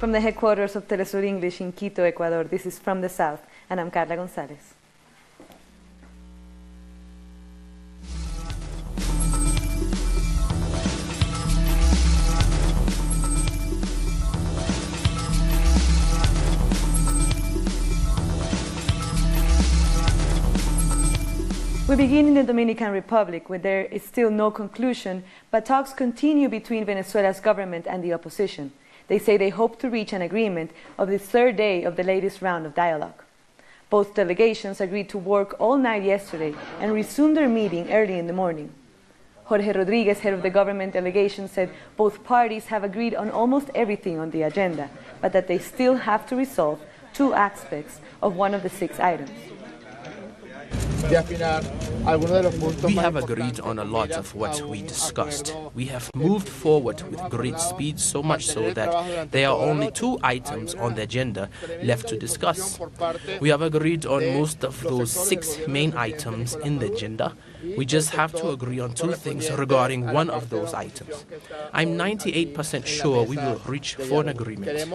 From the headquarters of Telesur English in Quito, Ecuador, this is From the South, and I'm Carla Gonzalez. We begin in the Dominican Republic, where there is still no conclusion, but talks continue between Venezuela's government and the opposition. They say they hope to reach an agreement of the third day of the latest round of dialogue. Both delegations agreed to work all night yesterday and resumed their meeting early in the morning. Jorge Rodriguez, head of the government delegation, said both parties have agreed on almost everything on the agenda, but that they still have to resolve two aspects of one of the 6 items. We have agreed on a lot of what we discussed. We have moved forward with great speed, so much so that there are only 2 items on the agenda left to discuss. We have agreed on most of those 6 main items in the agenda. We just have to agree on 2 things regarding one of those items. I'm 98% sure we will reach for an agreement.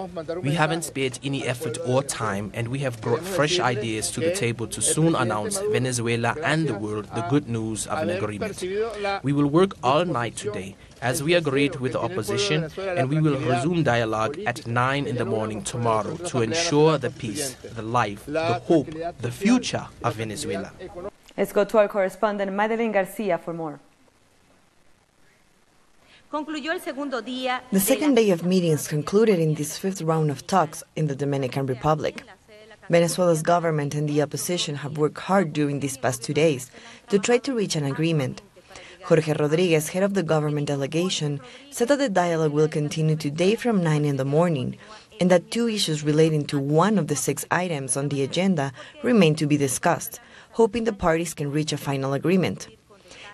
We haven't spared any effort or time, and we have brought fresh ideas to the table to soon announce Venezuela and the world the good news of an agreement. We will work all night today, as we agreed with the opposition, and we will resume dialogue at 9 in the morning tomorrow to ensure the peace, the life, the hope, the future of Venezuela. Let's go to our correspondent, Madeline Garcia, for more. The second day of meetings concluded in this 5th round of talks in the Dominican Republic. Venezuela's government and the opposition have worked hard during these past 2 days to try to reach an agreement. Jorge Rodriguez, head of the government delegation, said that the dialogue will continue today from 9 in the morning and that 2 issues relating to one of the 6 items on the agenda remain to be discussed, hoping the parties can reach a final agreement.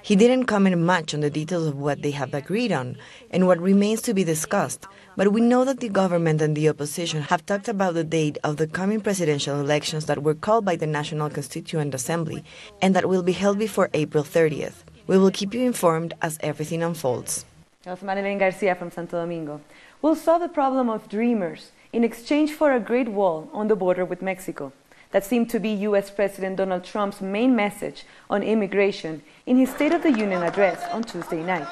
He didn't comment much on the details of what they have agreed on and what remains to be discussed, but we know that the government and the opposition have talked about the date of the coming presidential elections that were called by the National Constituent Assembly and that will be held before April 30th. We will keep you informed as everything unfolds. That was Madeline Garcia from Santo Domingo. We'll solve the problem of dreamers in exchange for a Great Wall on the border with Mexico. That seemed to be U.S. President Donald Trump's main message on immigration in his State of the Union address on Tuesday night.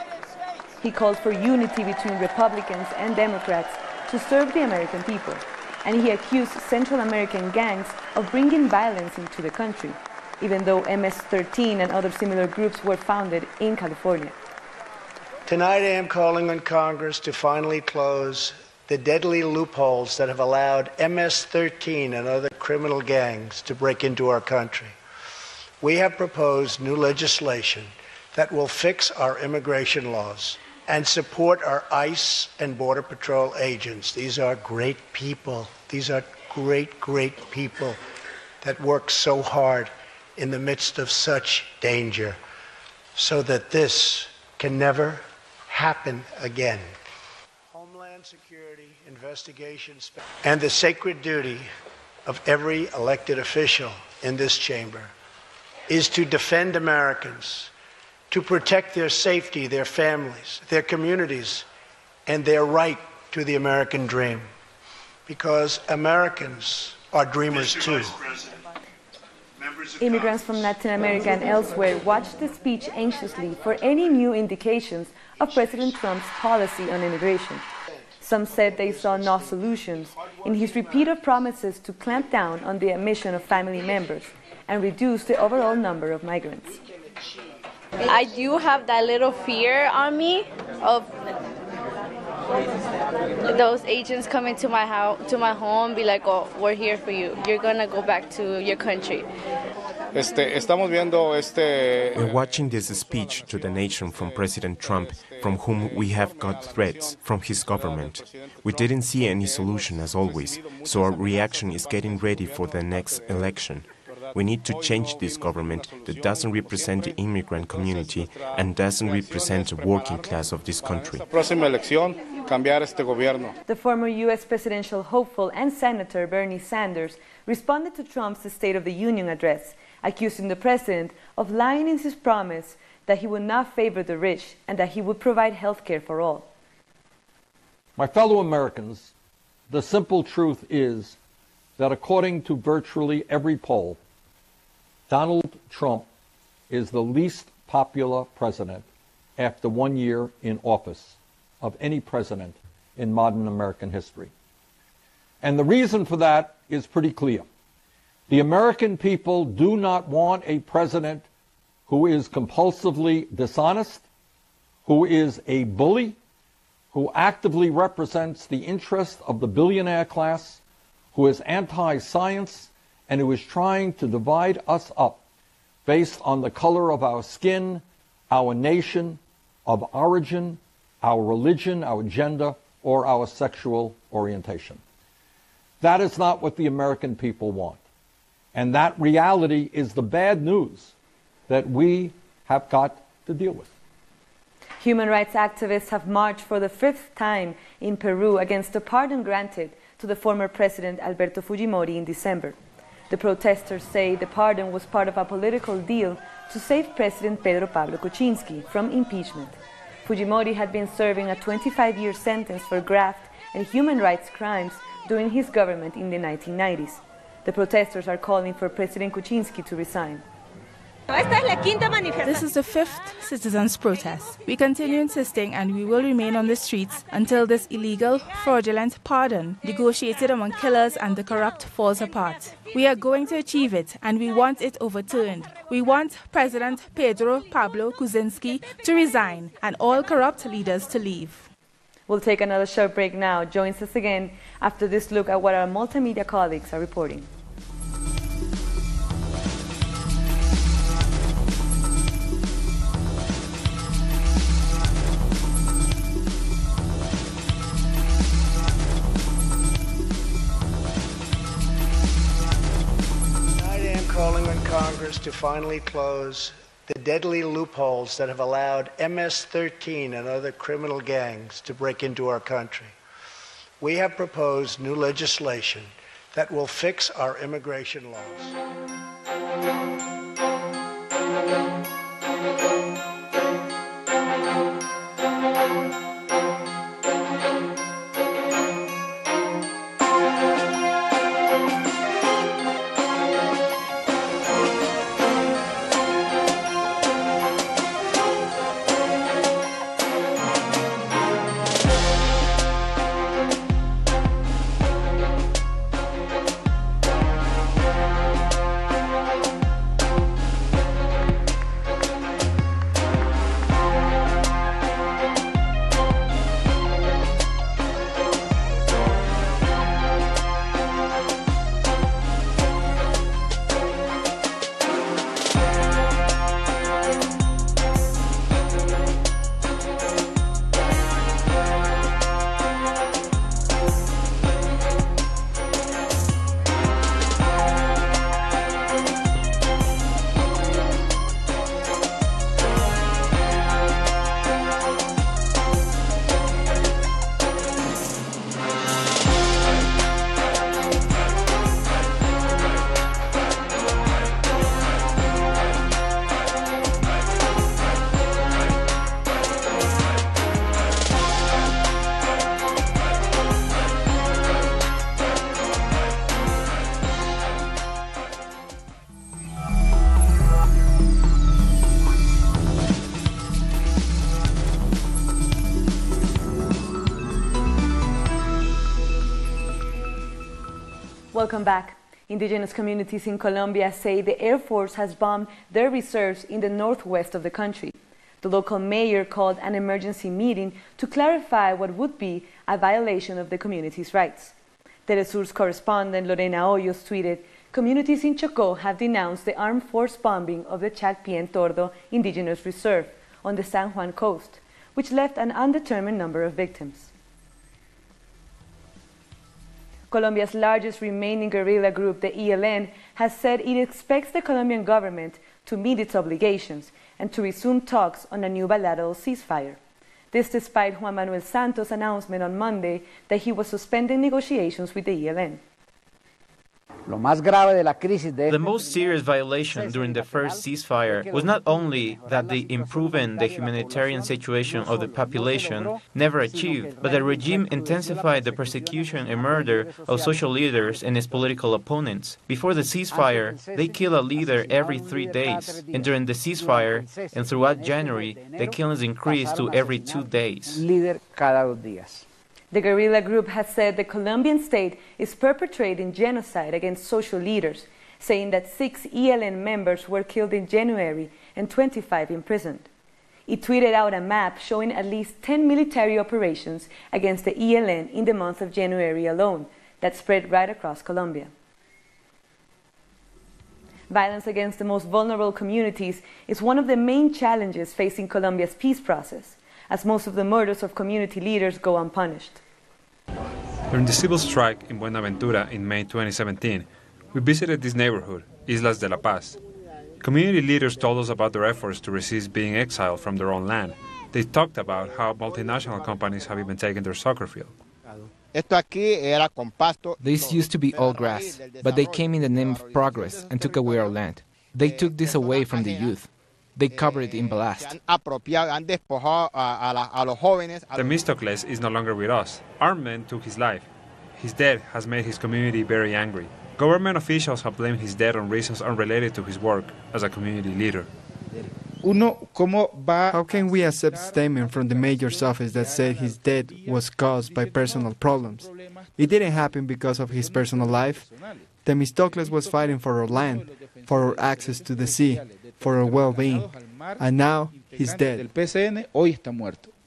He called for unity between Republicans and Democrats to serve the American people, and he accused Central American gangs of bringing violence into the country, even though MS-13 and other similar groups were founded in California. Tonight I am calling on Congress to finally close the deadly loopholes that have allowed MS-13 and other criminal gangs to break into our country. We have proposed new legislation that will fix our immigration laws and support our ICE and Border Patrol agents. These are great people. These are great, great people that work so hard in the midst of such danger so that this can never happen again. Homeland Security investigations and the sacred duty of every elected official in this chamber is to defend Americans, to protect their safety, their families, their communities, and their right to the American dream. Because Americans are dreamers too. Immigrants from Latin America and elsewhere watched the speech anxiously for any new indications of President Trump's policy on immigration. Some said they saw no solutions in his repeated promises to clamp down on the admission of family members and reduce the overall number of migrants. I do have that little fear on me of those agents coming to my house, to my home, be like, "Oh, we're here for you. You're gonna go back to your country." We're watching this speech to the nation from President Trump, from whom we have got threats from his government. We didn't see any solution as always, so our reaction is getting ready for the next election. We need to change this government that doesn't represent the immigrant community and doesn't represent the working class of this country. The former U.S. presidential hopeful and Senator Bernie Sanders responded to Trump's State of the Union address, accusing the president of lying in his promise that he would not favor the rich and that he would provide health care for all. My fellow Americans, the simple truth is that according to virtually every poll, Donald Trump is the least popular president after 1 year in office of any president in modern American history. And the reason for that is pretty clear. The American people do not want a president who is compulsively dishonest, who is a bully, who actively represents the interest of the billionaire class, who is anti-science, and who is trying to divide us up based on the color of our skin, our nation, of origin, our religion, our gender, or our sexual orientation. That is not what the American people want. And that reality is the bad news that we have got to deal with. Human rights activists have marched for the 5th time in Peru against the pardon granted to the former President Alberto Fujimori in December. The protesters say the pardon was part of a political deal to save President Pedro Pablo Kuczynski from impeachment. Fujimori had been serving a 25-year sentence for graft and human rights crimes during his government in the 1990s. The protesters are calling for President Kuczynski to resign. This is the 5th citizens' protest. We continue insisting and we will remain on the streets until this illegal, fraudulent pardon negotiated among killers and the corrupt falls apart. We are going to achieve it and we want it overturned. We want President Pedro Pablo Kuczynski to resign and all corrupt leaders to leave. We'll take another short break now. Join us again after this look at what our multimedia colleagues are reporting. Calling on Congress to finally close the deadly loopholes that have allowed MS-13 and other criminal gangs to break into our country. We have proposed new legislation that will fix our immigration laws. Welcome back. Indigenous communities in Colombia say the Air Force has bombed their reserves in the northwest of the country. The local mayor called an emergency meeting to clarify what would be a violation of the community's rights. Telesur's correspondent Lorena Hoyos tweeted, "Communities in Chocó have denounced the armed force bombing of the Chalpien-Tordo Indigenous Reserve on the San Juan coast, which left an undetermined number of victims." Colombia's largest remaining guerrilla group, the ELN, has said it expects the Colombian government to meet its obligations and to resume talks on a new bilateral ceasefire. This despite Juan Manuel Santos' announcement on Monday that he was suspending negotiations with the ELN. The most serious violation during the first ceasefire was not only that the improving the humanitarian situation of the population never achieved, but the regime intensified the persecution and murder of social leaders and its political opponents. Before the ceasefire, they kill a leader every 3 days, and during the ceasefire and throughout January, the killings increased to every 2 days. The guerrilla group has said the Colombian state is perpetrating genocide against social leaders, saying that 6 ELN members were killed in January and 25 imprisoned. It tweeted out a map showing at least 10 military operations against the ELN in the month of January alone that spread right across Colombia. Violence against the most vulnerable communities is one of the main challenges facing Colombia's peace process, as most of the murders of community leaders go unpunished. During the civil strike in Buenaventura in May 2017, we visited this neighborhood, Islas de la Paz. Community leaders told us about their efforts to resist being exiled from their own land. They talked about how multinational companies have even taken their soccer field. This used to be all grass, but they came in the name of progress and took away our land. They took this away from the youth. They covered it in ballast. Themistocles is no longer with us. Armed men took his life. His death has made his community very angry. Government officials have blamed his death on reasons unrelated to his work as a community leader. How can we accept a statement from the mayor's office that said his death was caused by personal problems? It didn't happen because of his personal life. Themistocles was fighting for our land, for our access to the sea, for our well-being, and now he's dead.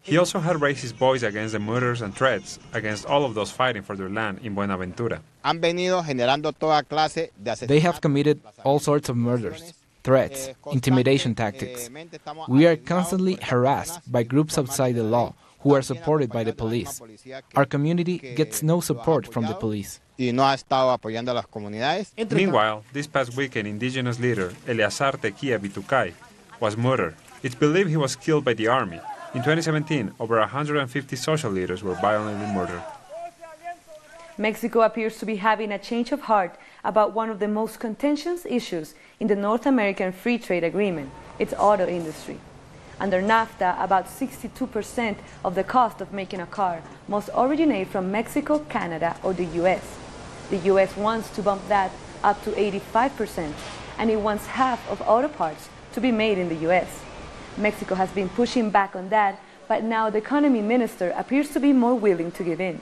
He also had raised his voice against the murders and threats against all of those fighting for their land in Buenaventura. They have committed all sorts of murders, threats, intimidation tactics. We are constantly harassed by groups outside the law who are supported by the police. Our community gets no support from the police. Meanwhile, this past weekend, indigenous leader Eleazar Tequia Bitucay was murdered. It's believed he was killed by the army. In 2017, over 150 social leaders were violently murdered. Mexico appears to be having a change of heart about one of the most contentious issues in the North American Free Trade Agreement, its auto industry. Under NAFTA, about 62% of the cost of making a car must originate from Mexico, Canada, or the US. The US wants to bump that up to 85%, and it wants half of auto parts to be made in the US. Mexico has been pushing back on that, but now the economy minister appears to be more willing to give in.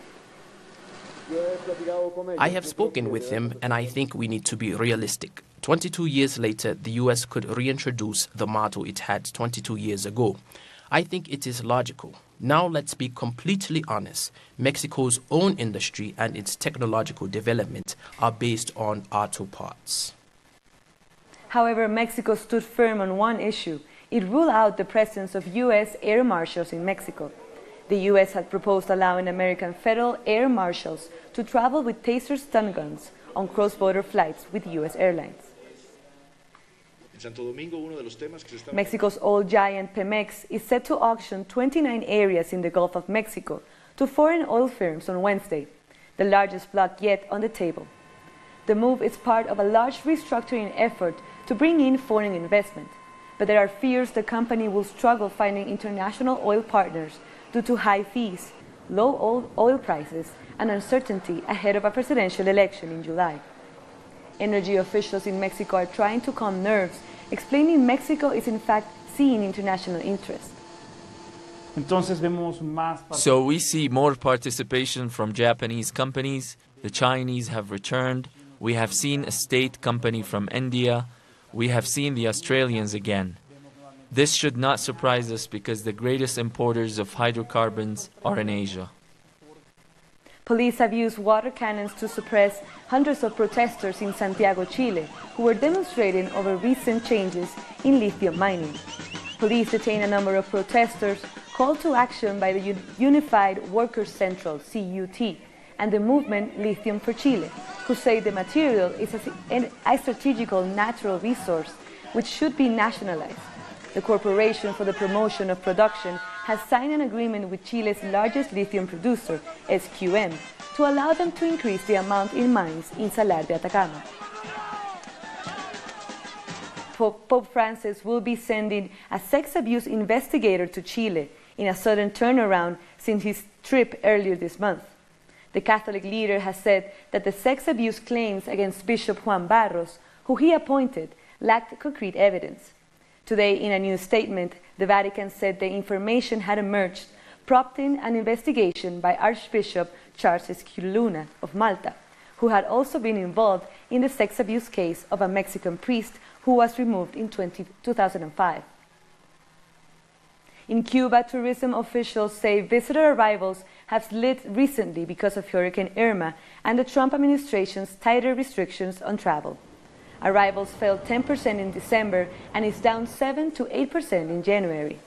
I have spoken with him, and I think we need to be realistic. 22 years later, the US could reintroduce the motto it had 22 years ago. I think it is logical. Now let's be completely honest. Mexico's own industry and its technological development are based on auto parts. However, Mexico stood firm on one issue. It ruled out the presence of U.S. air marshals in Mexico. The U.S. had proposed allowing American federal air marshals to travel with taser stun guns on cross-border flights with U.S. airlines. Mexico's oil giant Pemex is set to auction 29 areas in the Gulf of Mexico to foreign oil firms on Wednesday, the largest block yet on the table. The move is part of a large restructuring effort to bring in foreign investment, but there are fears the company will struggle finding international oil partners due to high fees, low oil prices, and uncertainty ahead of a presidential election in July. Energy officials in Mexico are trying to calm nerves, explaining Mexico is in fact seeing international interest. So we see more participation from Japanese companies. The Chinese have returned. We have seen a state company from India. We have seen the Australians again. This should not surprise us because the greatest importers of hydrocarbons are in Asia. Police have used water cannons to suppress hundreds of protesters in Santiago, Chile, who were demonstrating over recent changes in lithium mining. Police detained a number of protesters called to action by the Unified Workers' Central, CUT, and the movement Lithium for Chile, who say the material is a strategical natural resource which should be nationalized. The Corporation for the Promotion of Production has signed an agreement with Chile's largest lithium producer, SQM, to allow them to increase the amount in mines in Salar de Atacama. Pope Francis will be sending a sex abuse investigator to Chile in a sudden turnaround since his trip earlier this month. The Catholic leader has said that the sex abuse claims against Bishop Juan Barros, who he appointed, lacked concrete evidence. Today, in a new statement, the Vatican said the information had emerged, prompting an investigation by Archbishop Charles Esquiluna of Malta, who had also been involved in the sex abuse case of a Mexican priest who was removed in 2005. In Cuba, tourism officials say visitor arrivals have slid recently because of Hurricane Irma and the Trump administration's tighter restrictions on travel. Arrivals fell 10% in December and is down 7 to 8% in January.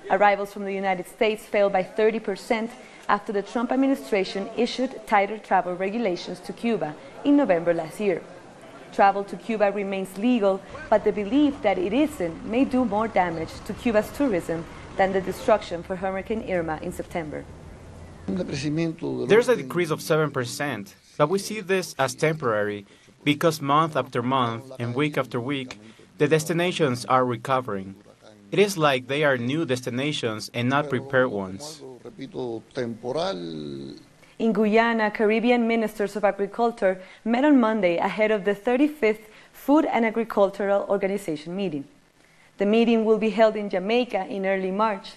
Arrivals from the United States fell by 30% after the Trump administration issued tighter travel regulations to Cuba in November last year. Travel to Cuba remains legal, but the belief that it isn't may do more damage to Cuba's tourism than the destruction for Hurricane Irma in September. There's a decrease of 7%, but we see this as temporary because month after month and week after week, the destinations are recovering. It is like they are new destinations and not prepared ones. In Guyana, Caribbean ministers of agriculture met on Monday ahead of the 35th Food and Agricultural Organization meeting. The meeting will be held in Jamaica in early March.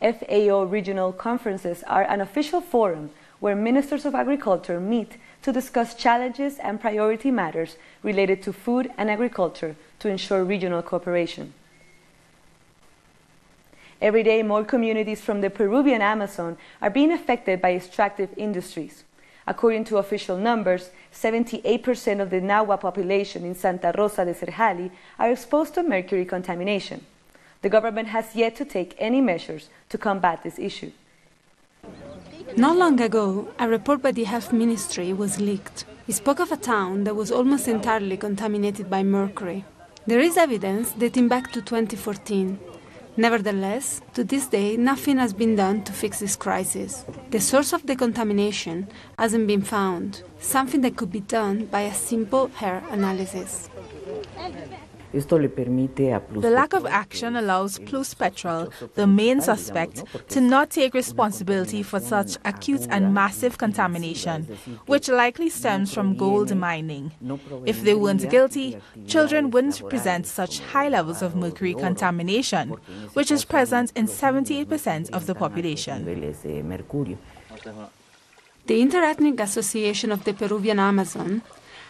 FAO regional conferences are an official forum where ministers of agriculture meet to discuss challenges and priority matters related to food and agriculture to ensure regional cooperation. Every day, more communities from the Peruvian Amazon are being affected by extractive industries. According to official numbers, 78% of the Nahua population in Santa Rosa de Serjali are exposed to mercury contamination. The government has yet to take any measures to combat this issue. Not long ago, a report by the Health Ministry was leaked. It spoke of a town that was almost entirely contaminated by mercury. There is evidence dating back to 2014. Nevertheless, to this day, nothing has been done to fix this crisis. The source of the contamination hasn't been found, something that could be done by a simple hair analysis. The lack of action allows Plus Petrol, the main suspect, to not take responsibility for such acute and massive contamination, which likely stems from gold mining. If they weren't guilty, children wouldn't present such high levels of mercury contamination, which is present in 78% of the population. The Interethnic Association of the Peruvian Amazon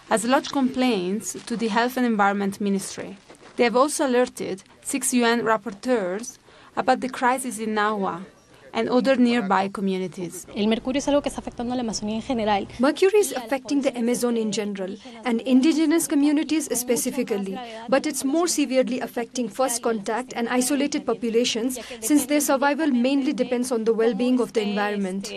has lodged complaints to the Health and Environment Ministry. They have also alerted 6 UN rapporteurs about the crisis in Nahua and other nearby communities. Mercury is affecting the Amazon in general and indigenous communities specifically, but it's more severely affecting first contact and isolated populations since their survival mainly depends on the well-being of the environment.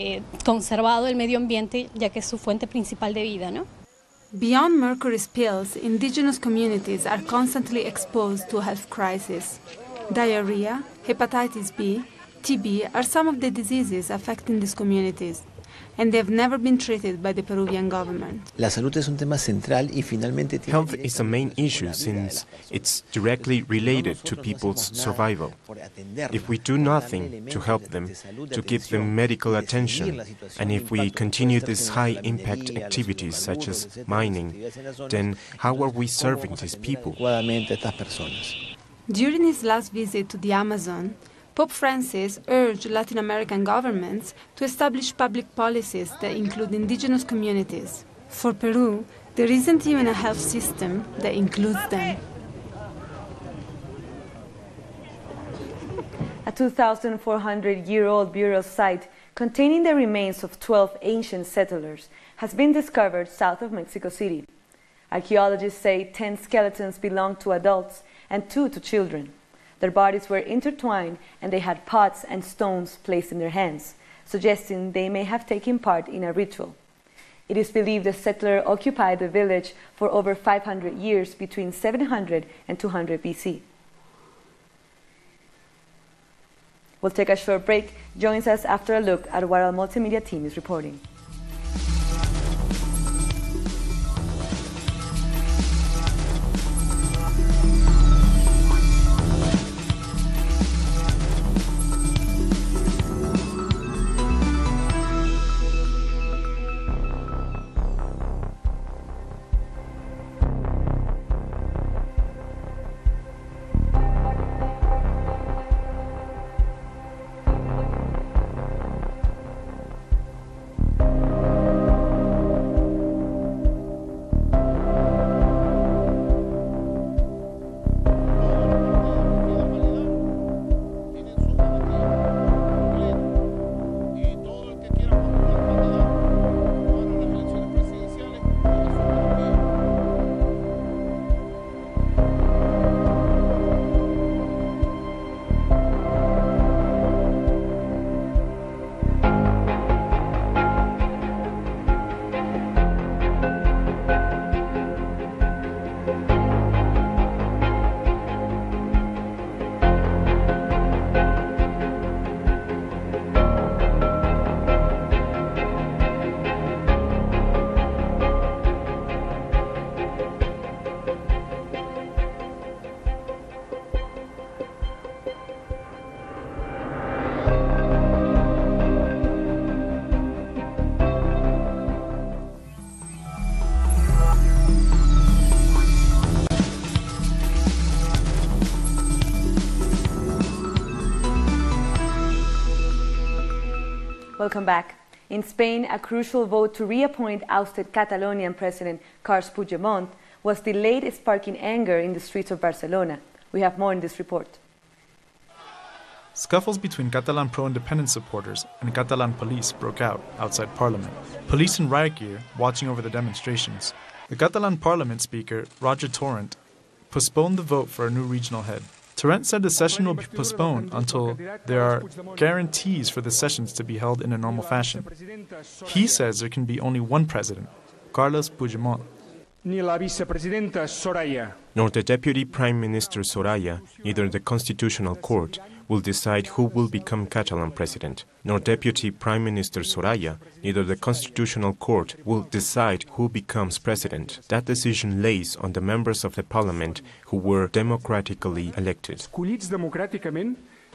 Beyond mercury spills, indigenous communities are constantly exposed to health crises. Diarrhea, hepatitis B, TB are some of the diseases affecting these communities, and they have never been treated by the Peruvian government. Health is a main issue since it's directly related to people's survival. If we do nothing to help them, to give them medical attention, and if we continue these high-impact activities such as mining, then how are we serving these people? During his last visit to the Amazon, Pope Francis urged Latin American governments to establish public policies that include indigenous communities. For Peru, there isn't even a health system that includes them. A 2,400-year-old burial site containing the remains of 12 ancient settlers has been discovered south of Mexico City. Archaeologists say 10 skeletons belong to adults and 2 to children. Their bodies were intertwined and they had pots and stones placed in their hands, suggesting they may have taken part in a ritual. It is believed the settler occupied the village for over 500 years between 700 and 200 BC. We'll take a short break. Join us after a look at what our multimedia team is reporting. Welcome back. In Spain, a crucial vote to reappoint ousted Catalonian President Carles Puigdemont was delayed, sparking anger in the streets of Barcelona. We have more in this report. Scuffles between Catalan pro-independence supporters and Catalan police broke out outside Parliament. Police in riot gear watching over the demonstrations. The Catalan Parliament Speaker, Roger Torrent, postponed the vote for a new regional head. Torrent said the session will be postponed until there are guarantees for the sessions to be held in a normal fashion. He says there can be only one president, Carles Puigdemont. Nor the Deputy Prime Minister Soraya, neither the Constitutional Court will decide who will become Catalan president. Nor Deputy Prime Minister Soraya, neither the Constitutional Court will decide who becomes president. That decision lays on the members of the parliament who were democratically elected.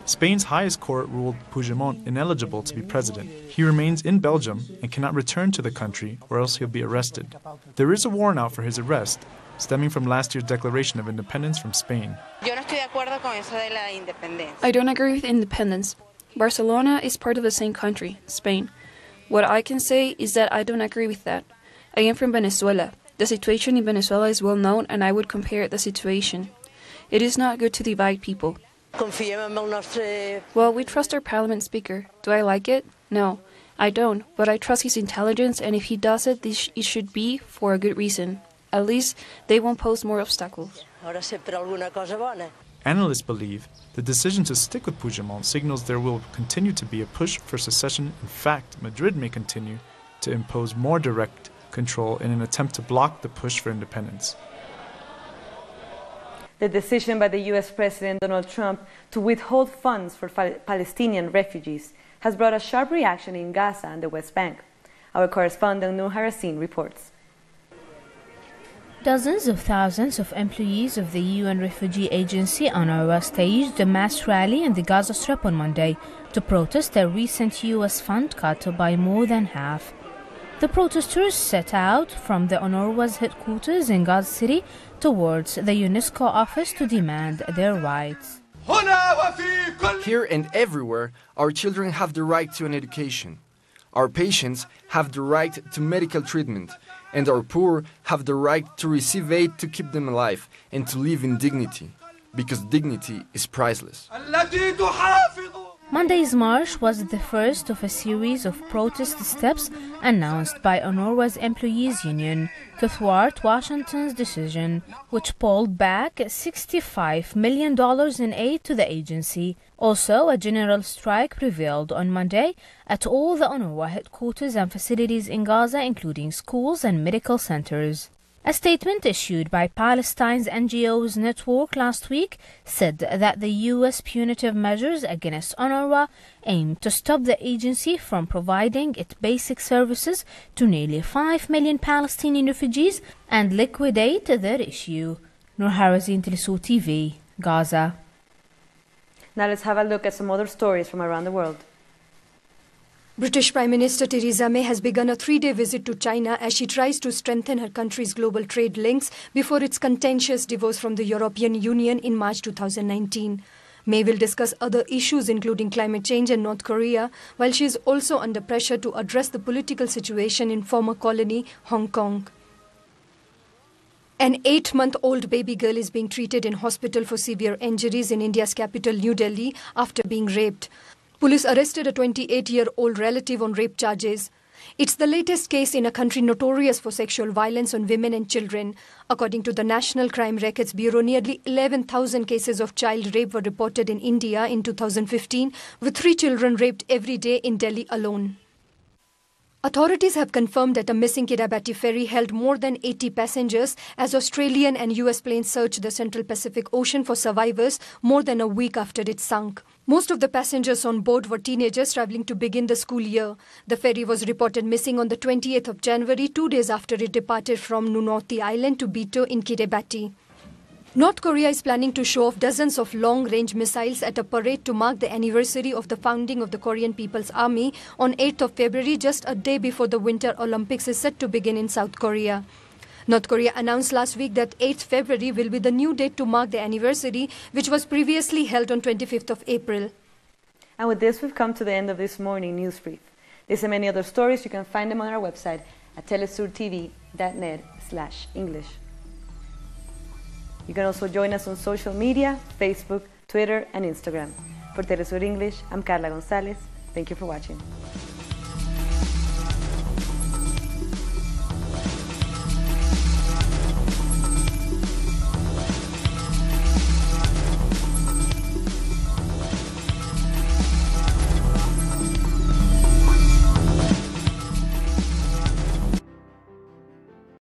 Spain's highest court ruled Puigdemont ineligible to be president. He remains in Belgium and cannot return to the country or else he'll be arrested. There is a warrant out for his arrest, stemming from last year's declaration of independence from Spain. I don't agree with independence. Barcelona is part of the same country, Spain. What I can say is that I don't agree with that. I am from Venezuela. The situation in Venezuela is well known and I would compare the situation. It is not good to divide people. Well, we trust our parliament speaker. Do I like it? No, I don't, but I trust his intelligence, and if he does it, it should be for a good reason. At least they won't pose more obstacles. Analysts believe the decision to stick with Puigdemont signals there will continue to be a push for secession. In fact, Madrid may continue to impose more direct control in an attempt to block the push for independence. The decision by the U.S. President Donald Trump to withhold funds for Palestinian refugees has brought a sharp reaction in Gaza and the West Bank. Our correspondent Noor Harasin reports. Dozens of thousands of employees of the UN Refugee Agency UNRWA staged a mass rally in the Gaza Strip on Monday to protest a recent U.S. fund cut by more than half. The protesters set out from the UNRWA's headquarters in Gaza City towards the UNESCO office to demand their rights. Here and everywhere, our children have the right to an education. Our patients have the right to medical treatment, and our poor have the right to receive aid to keep them alive and to live in dignity, because dignity is priceless. Monday's march was the first of a series of protest steps announced by UNRWA's employees union to thwart Washington's decision, which pulled back $65 million in aid to the agency. Also, a general strike prevailed on Monday at all the UNRWA headquarters and facilities in Gaza, including schools and medical centers. A statement issued by Palestine's NGOs network last week said that the U.S. punitive measures against UNRWA aim to stop the agency from providing its basic services to nearly 5 million Palestinian refugees and liquidate their issue. Noor Harasin, Telesu TV, Gaza. Now let's have a look at some other stories from around the world. British Prime Minister Theresa May has begun a 3-day visit to China as she tries to strengthen her country's global trade links before its contentious divorce from the European Union in March 2019. May will discuss other issues including climate change and North Korea, while she is also under pressure to address the political situation in former colony Hong Kong. An 8-month-old baby girl is being treated in hospital for severe injuries in India's capital New Delhi after being raped. Police arrested a 28-year-old relative on rape charges. It's the latest case in a country notorious for sexual violence on women and children. According to the National Crime Records Bureau, nearly 11,000 cases of child rape were reported in India in 2015, with 3 children raped every day in Delhi alone. Authorities have confirmed that a missing Kiribati ferry held more than 80 passengers as Australian and US planes searched the Central Pacific Ocean for survivors more than a week after it sunk. Most of the passengers on board were teenagers travelling to begin the school year. The ferry was reported missing on the 28th of January, 2 days after it departed from Nunoti Island to Bito in Kiribati. North Korea is planning to show off dozens of long-range missiles at a parade to mark the anniversary of the founding of the Korean People's Army on 8th of February, just a day before the Winter Olympics is set to begin in South Korea. North Korea announced last week that 8th February will be the new date to mark the anniversary, which was previously held on 25th of April. And with this, we've come to the end of this morning news brief. These and many other stories, you can find them on our website at telesurtv.net/English. You can also join us on social media, Facebook, Twitter, and Instagram. For Telesur English, I'm Carla Gonzalez. Thank you for watching.